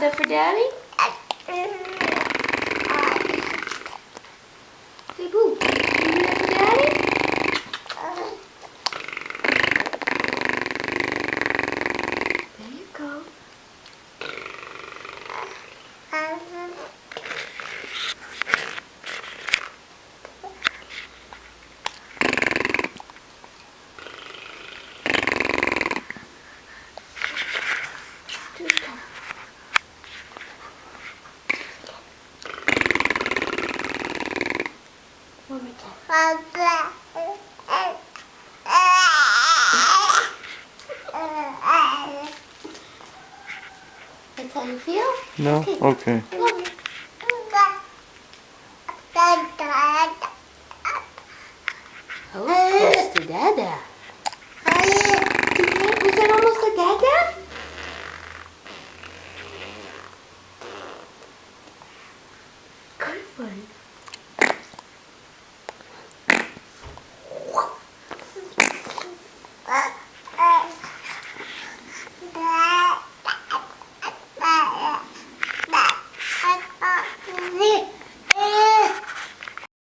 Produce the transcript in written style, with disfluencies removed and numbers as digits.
that for Daddy? Hey, Boo. Can you do that for Daddy? There you go. One more time. That's how you feel? No? Okay. Love you. Oh, it's close to Dada. Was that almost a Dada? Good one.